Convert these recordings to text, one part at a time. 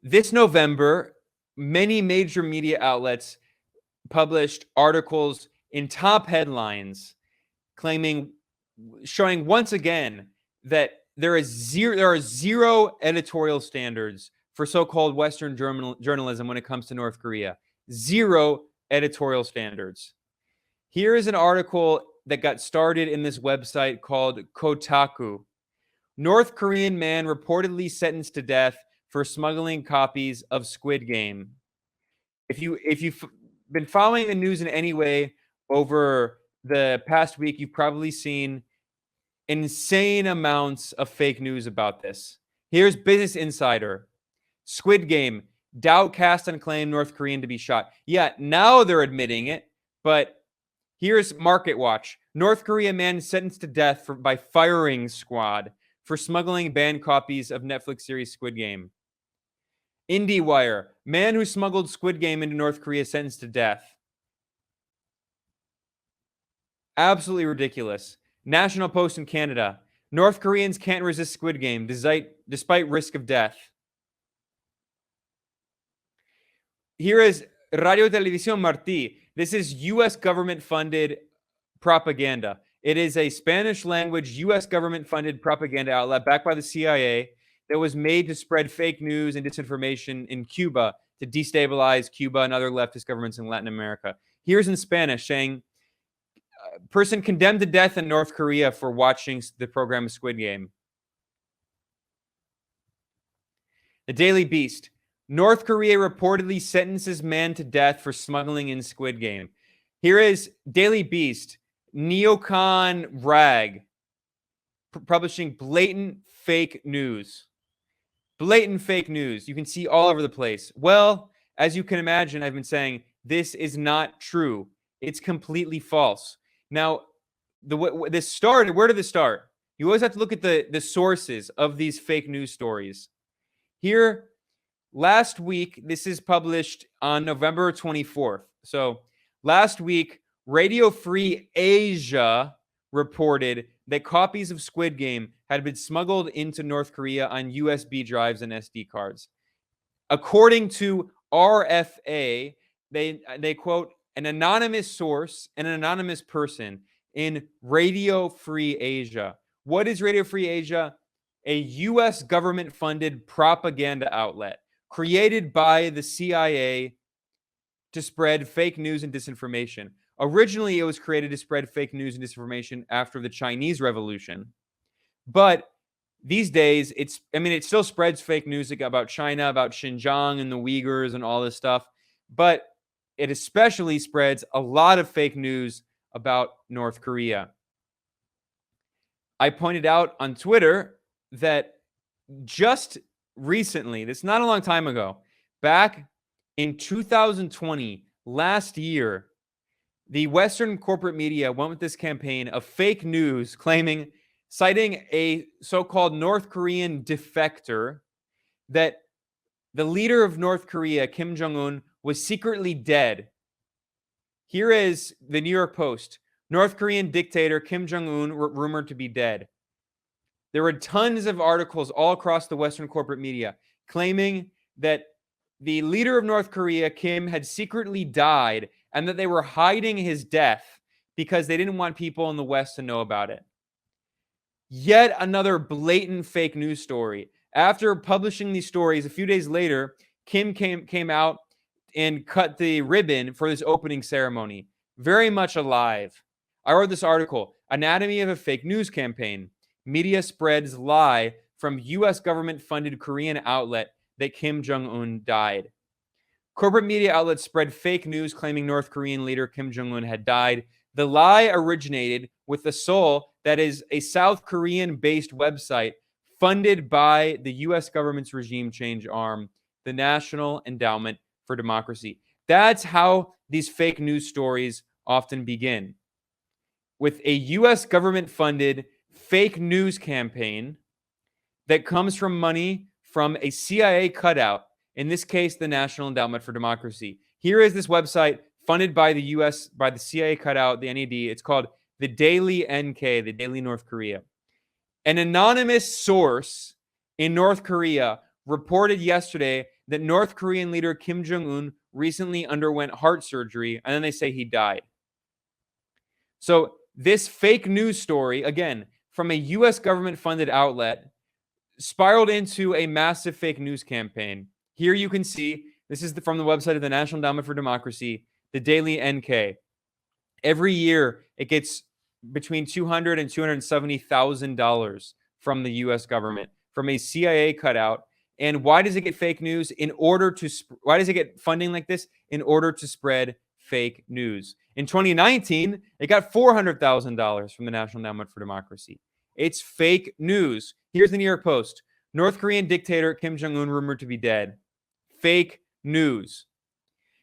This November, many major media outlets published articles in top headlines showing once again that there are zero editorial standards for so-called Western journalism when it comes to North Korea. Zero editorial standards. Here is an article that got started in this website called Kotaku. North Korean man reportedly sentenced to death for smuggling copies of Squid Game. If you've been following the news in any way over the past week, you've probably seen insane amounts of fake news about this. Here's Business Insider. Squid Game, doubt cast on claim North Korean to be shot. Yeah, now they're admitting it, but here's Market Watch. North Korea man sentenced to death by firing squad for smuggling banned copies of Netflix series Squid Game. IndieWire, man who smuggled Squid Game into North Korea sentenced to death. Absolutely ridiculous. National Post in Canada, North Koreans can't resist Squid Game despite risk of death. Here is Radio Televisión Martí. This is U.S. government-funded propaganda. It is a Spanish-language U.S. government-funded propaganda outlet backed by the CIA that was made to spread fake news and disinformation in Cuba to destabilize Cuba and other leftist governments in Latin America. Here's in Spanish saying, person condemned to death in North Korea for watching the program Squid Game. The Daily Beast. North Korea reportedly sentences man to death for smuggling in Squid Game. Here is Daily Beast. Neocon rag. Publishing blatant fake news. Blatant fake news. You can see all over the place. Well, as you can imagine, I've been saying, this is not true. It's completely false. Now, this started, where did this start? You always have to look at the sources of these fake news stories. Here, last week, this is published on November 24th. So last week, Radio Free Asia reported that copies of Squid Game had been smuggled into North Korea on USB drives and SD cards. According to RFA, they quote, an anonymous source and an anonymous person in Radio Free Asia. What is Radio Free Asia? A U.S. government-funded propaganda outlet created by the CIA to spread fake news and disinformation. Originally, it was created to spread fake news and disinformation after the Chinese Revolution. But these days, it still spreads fake news about China, about Xinjiang and the Uyghurs and all this stuff. But it especially spreads a lot of fake news about North Korea. I pointed out on Twitter that just recently, this is not a long time ago, back in 2020, last year, the Western corporate media went with this campaign of fake news citing a so-called North Korean defector that the leader of North Korea, Kim Jong-un, was secretly dead. Here is the New York Post. North Korean dictator Kim Jong-un rumored to be dead. There were tons of articles all across the Western corporate media claiming that the leader of North Korea, Kim, had secretly died and that they were hiding his death because they didn't want people in the West to know about it. Yet another blatant fake news story. After publishing these stories, a few days later, Kim came out and cut the ribbon for this opening ceremony. Very much alive. I wrote this article, Anatomy of a Fake News Campaign. Media spreads lie from U.S. government-funded Korean outlet that Kim Jong-un died. Corporate media outlets spread fake news claiming North Korean leader Kim Jong-un had died. The lie originated with the Seoul, that is a South Korean-based website funded by the U.S. government's regime change arm, the National Endowment for Democracy. That's how these fake news stories often begin. With a U.S. government-funded fake news campaign that comes from money from a CIA cutout, in this case, the National Endowment for Democracy. Here is this website funded by the U.S., by the CIA cutout, the NED. It's called the Daily NK, the Daily North Korea. An anonymous source in North Korea reported yesterday that North Korean leader Kim Jong-un recently underwent heart surgery, and then they say he died. So this fake news story, again, from a U.S. government-funded outlet, spiraled into a massive fake news campaign. Here you can see, this is from the website of the National Endowment for Democracy, the Daily NK. Every year, it gets between $200,000 and $270,000 from the U.S. government, from a CIA cutout. And why does it get fake news? Why does it get funding like this? In order to spread fake news. In 2019, it got $400,000 from the National Endowment for Democracy. It's fake news. Here's the New York Post. North Korean dictator Kim Jong-un rumored to be dead. Fake news.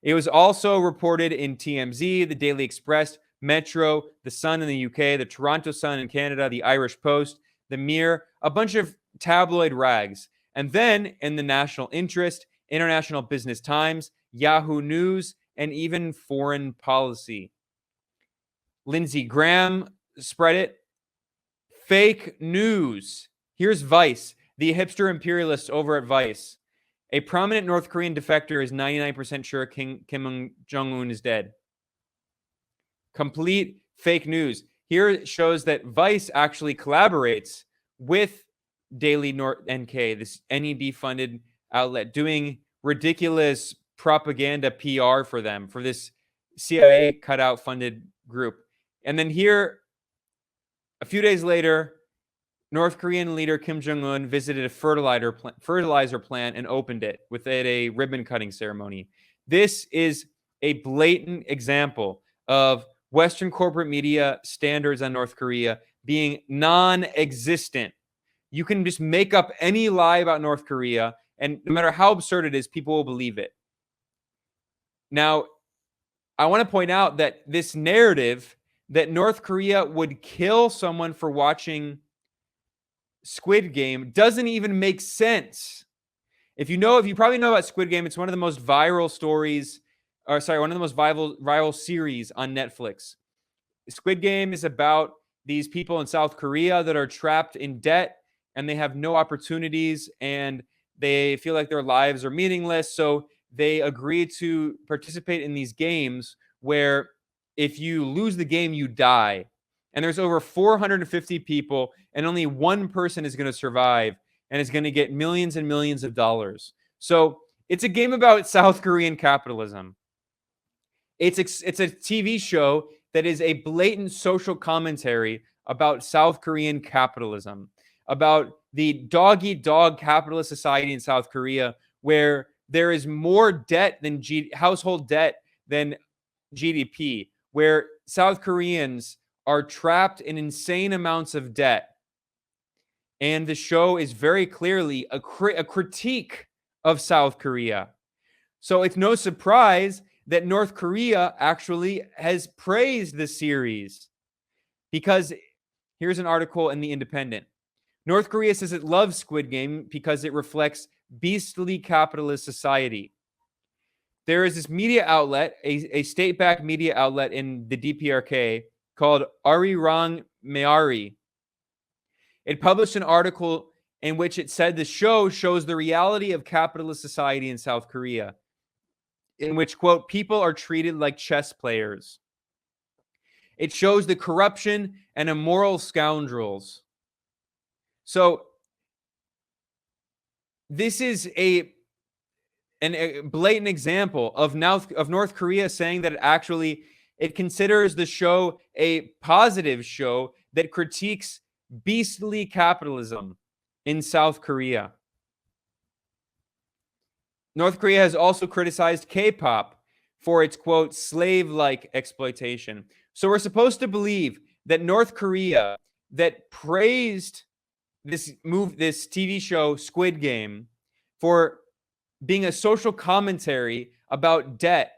It was also reported in TMZ, the Daily Express, Metro, The Sun in the UK, the Toronto Sun in Canada, the Irish Post, the Mirror, a bunch of tabloid rags. And then in the National Interest, International Business Times, Yahoo News, and even Foreign Policy. Lindsey Graham spread it. Fake news. Here's Vice, the hipster imperialist over at Vice. A prominent North Korean defector is 99% sure Kim Jong-un is dead. Complete fake news. Here it shows that Vice actually collaborates with Daily NK, this NED-funded outlet, doing ridiculous propaganda PR for them, for this CIA cutout funded group. And then here, a few days later, North Korean leader Kim Jong-un visited a fertilizer plant and opened it with a ribbon cutting ceremony. This is a blatant example of Western corporate media standards on North Korea being non-existent. You can just make up any lie about North Korea, and no matter how absurd it is, people will believe it. Now, I want to point out that this narrative that North Korea would kill someone for watching Squid Game doesn't even make sense. If you probably know about Squid Game, it's one of the most viral stories, one of the most viral series on Netflix. Squid Game is about these people in South Korea that are trapped in debt and they have no opportunities and they feel like their lives are meaningless. So they agree to participate in these games where if you lose the game, you die. And there's over 450 people, and only one person is going to survive and is going to get millions and millions of dollars. So it's a game about South Korean capitalism. It's a TV show that is a blatant social commentary about South Korean capitalism, about the dog-eat-dog capitalist society in South Korea, where there is more debt than household debt than GDP, where South Koreans are trapped in insane amounts of debt. And the show is very clearly a critique of South Korea. So it's no surprise that North Korea actually has praised the series. Because here's an article in The Independent. North Korea says it loves Squid Game because it reflects beastly capitalist society. There is this media outlet, a state-backed media outlet in the DPRK called Arirang Meari. It published an article in which it said the show shows the reality of capitalist society in South Korea, in which, quote, people are treated like chess players. It shows the corruption and immoral scoundrels. So this is a blatant example of North Korea saying that it considers the show a positive show that critiques beastly capitalism in South Korea. North Korea has also criticized K-pop for its, quote, slave-like exploitation. So we're supposed to believe that North Korea, that praised this TV show, Squid Game, for being a social commentary about debt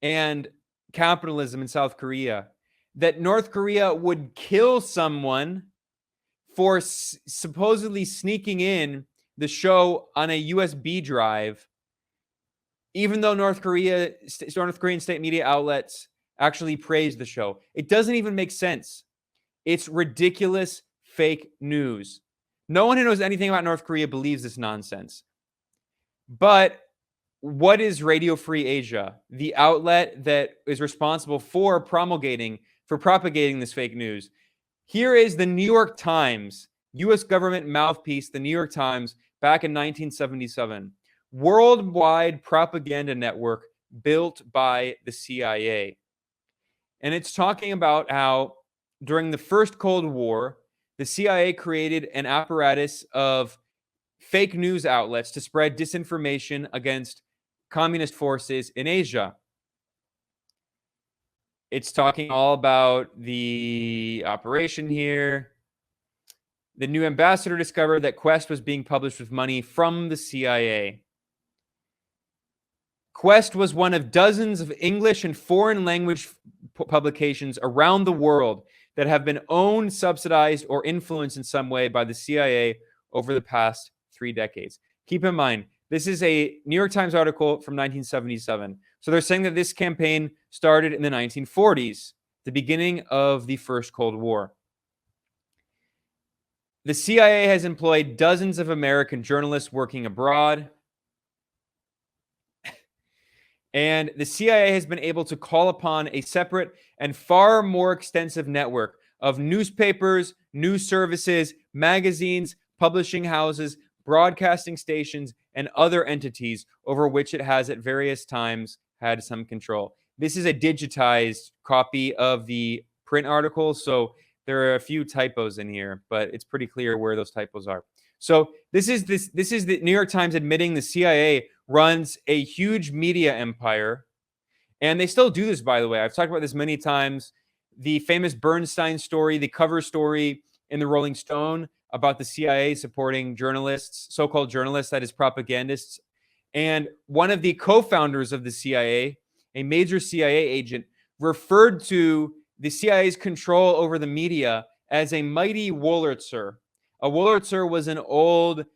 and capitalism in South Korea, that North Korea would kill someone for supposedly sneaking in the show on a USB drive, even though North Korean state media outlets actually praised the show. It doesn't even make sense. It's ridiculous fake news. No one who knows anything about North Korea believes this nonsense. But what is Radio Free Asia? The outlet that is responsible for propagating this fake news. Here is the New York Times, U.S. government mouthpiece, the New York Times, back in 1977. Worldwide propaganda network built by the CIA. And it's talking about how during the first Cold War, the CIA created an apparatus of fake news outlets to spread disinformation against communist forces in Asia. It's talking all about the operation here. The new ambassador discovered that Quest was being published with money from the CIA. Quest was one of dozens of English and foreign language publications around the world that have been owned, subsidized, or influenced in some way by the CIA over the past 3 decades. Keep in mind, this is a New York Times article from 1977. So they're saying that this campaign started in the 1940s, the beginning of the first Cold War. The CIA has employed dozens of American journalists working abroad. And the CIA has been able to call upon a separate and far more extensive network of newspapers, news services, magazines, publishing houses, broadcasting stations, and other entities over which it has at various times had some control. This is a digitized copy of the print article, so there are a few typos in here, but it's pretty clear where those typos are. So this is the New York Times admitting the CIA runs a huge media empire, and they still do this, by the way. I've talked about this many times. The famous Bernstein story, the cover story in the Rolling Stone about the CIA supporting journalists, so-called journalists, that is propagandists. And one of the co-founders of the CIA, a major CIA agent, referred to the CIA's control over the media as a mighty Wurlitzer. A Wurlitzer was an old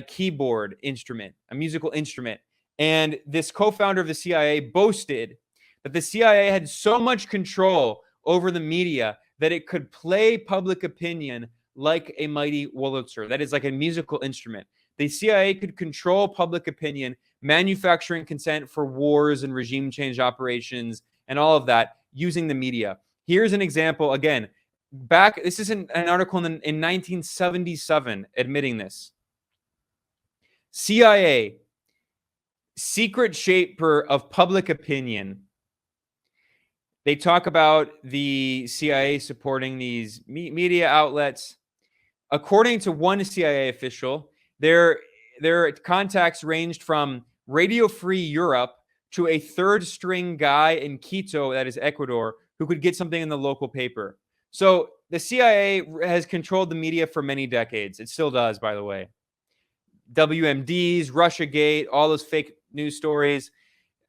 keyboard instrument, a musical instrument. And this co-founder of the CIA boasted that the CIA had so much control over the media that it could play public opinion like a mighty Wurlitzer. That is like a musical instrument. The CIA could control public opinion, manufacturing consent for wars and regime change operations and all of that using the media. Here's an example again. This is an article in 1977 admitting this. CIA, secret shaper of public opinion. They talk about the CIA supporting these media outlets. According to one CIA official, their contacts ranged from Radio Free Europe to a third string guy in Quito, that is Ecuador, who could get something in the local paper. So the CIA has controlled the media for many decades. It still does, by the way. WMDs, Russiagate, all those fake news stories.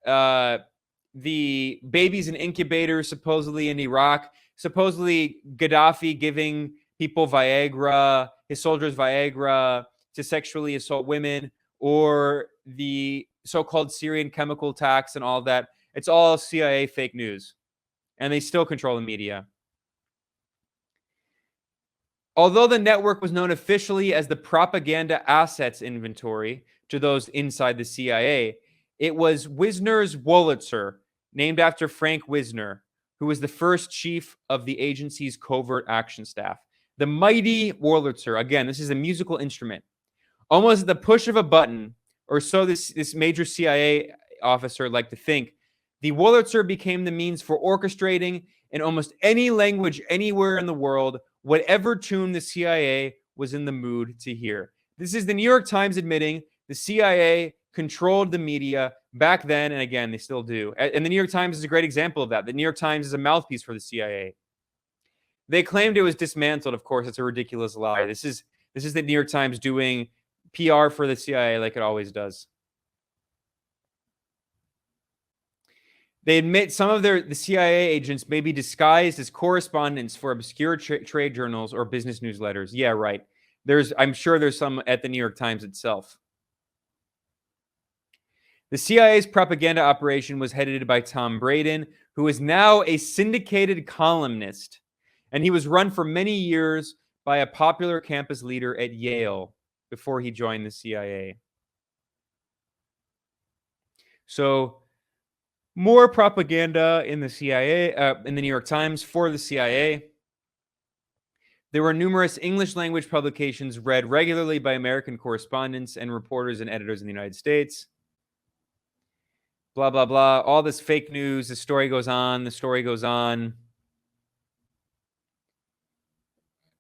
The babies in incubators supposedly in Iraq. Supposedly Gaddafi giving people Viagra, his soldiers Viagra to sexually assault women, or the so-called Syrian chemical attacks and all that. It's all CIA fake news. And they still control the media. Although the network was known officially as the Propaganda Assets Inventory to those inside the CIA, it was Wisner's Wurlitzer, named after Frank Wisner, who was the first chief of the agency's covert action staff. The mighty Wurlitzer, again, this is a musical instrument. Almost at the push of a button, or so this major CIA officer liked to think, the Wurlitzer became the means for orchestrating in almost any language anywhere in the world whatever tune the CIA was in the mood to hear. This is the New York Times admitting the CIA controlled the media back then, and again, they still do. And the New York Times is a great example of that. The New York Times is a mouthpiece for the CIA. They claimed it was dismantled. Of course, it's a ridiculous lie. This is the New York Times doing PR for the CIA like it always does. They admit some of the CIA agents may be disguised as correspondents for obscure trade journals or business newsletters. Yeah, right. I'm sure there's some at the New York Times itself. The CIA's propaganda operation was headed by Tom Braden, who is now a syndicated columnist, and he was run for many years by a popular campus leader at Yale before he joined the CIA. So more propaganda in the CIA, in the New York Times for the CIA. There were numerous English language publications read regularly by American correspondents and reporters and editors in the United States. Blah, blah, blah. All this fake news. The story goes on. The story goes on.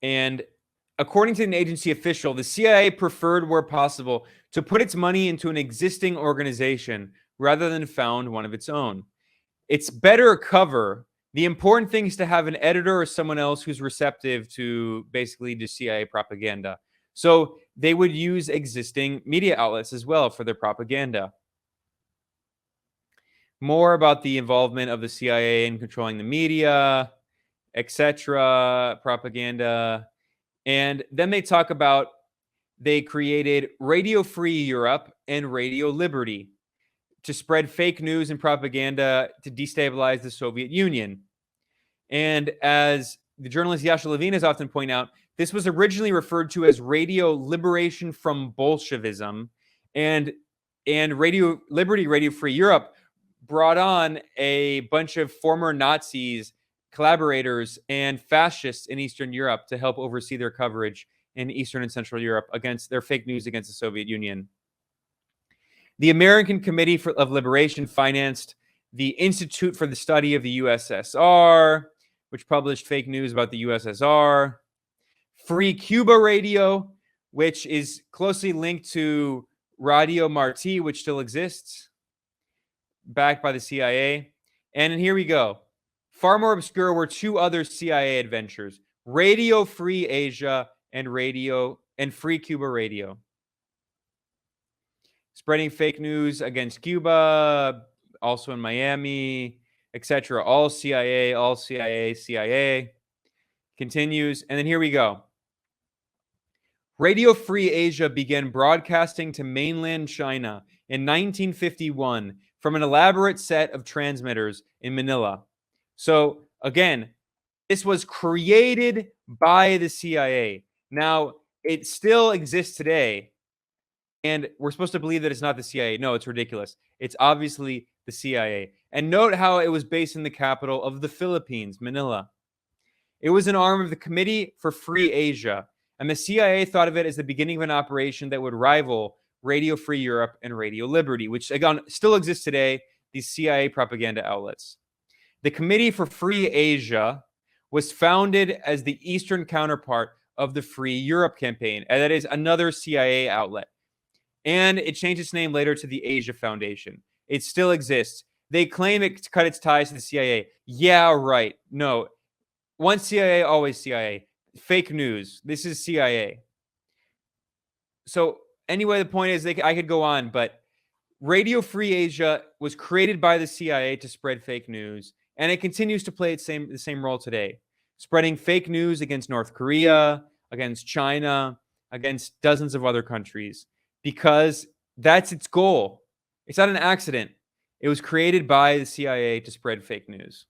And according to an agency official, the CIA preferred, where possible, to put its money into an existing organization rather than found one of its own. It's better cover. The important thing is to have an editor or someone else who's receptive to basically the CIA propaganda. So they would use existing media outlets as well for their propaganda. More about the involvement of the CIA in controlling the media, etc., propaganda. And then they talk about they created Radio Free Europe and Radio Liberty to spread fake news and propaganda to destabilize the Soviet Union. And as the journalist Yasha Levine has often pointed out, this was originally referred to as Radio Liberation from Bolshevism, and Radio Liberty, Radio Free Europe brought on a bunch of former Nazis, collaborators, and fascists in Eastern Europe to help oversee their coverage in Eastern and Central Europe against their fake news against the Soviet Union. The American Committee of Liberation financed the Institute for the Study of the USSR, which published fake news about the USSR. Free Cuba Radio, which is closely linked to Radio Marti, which still exists, backed by the CIA. And here we go. Far more obscure were two other CIA adventures: Radio Free Asia and Free Cuba Radio. Spreading fake news against Cuba, also in Miami, etc. All CIA, all CIA, CIA. Continues. And then here we go. Radio Free Asia began broadcasting to mainland China in 1951 from an elaborate set of transmitters in Manila. So again, this was created by the CIA. Now, it still exists today, and we're supposed to believe that it's not the CIA. No, it's ridiculous. It's obviously the CIA. And note how it was based in the capital of the Philippines, Manila. It was an arm of the Committee for Free Asia, and the CIA thought of it as the beginning of an operation that would rival Radio Free Europe and Radio Liberty, which again still exists today, these CIA propaganda outlets. The Committee for Free Asia was founded as the Eastern counterpart of the Free Europe campaign, and that is another CIA outlet. And it changed its name later to the Asia Foundation. It still exists. They claim it cut its ties to the CIA. Yeah, right. No. Once CIA, always CIA. Fake news. This is CIA. So anyway, the point is I could go on, but Radio Free Asia was created by the CIA to spread fake news, and it continues to play the same role today, spreading fake news against North Korea, against China, against dozens of other countries, because that's its goal. It's not an accident. It was created by the CIA to spread fake news.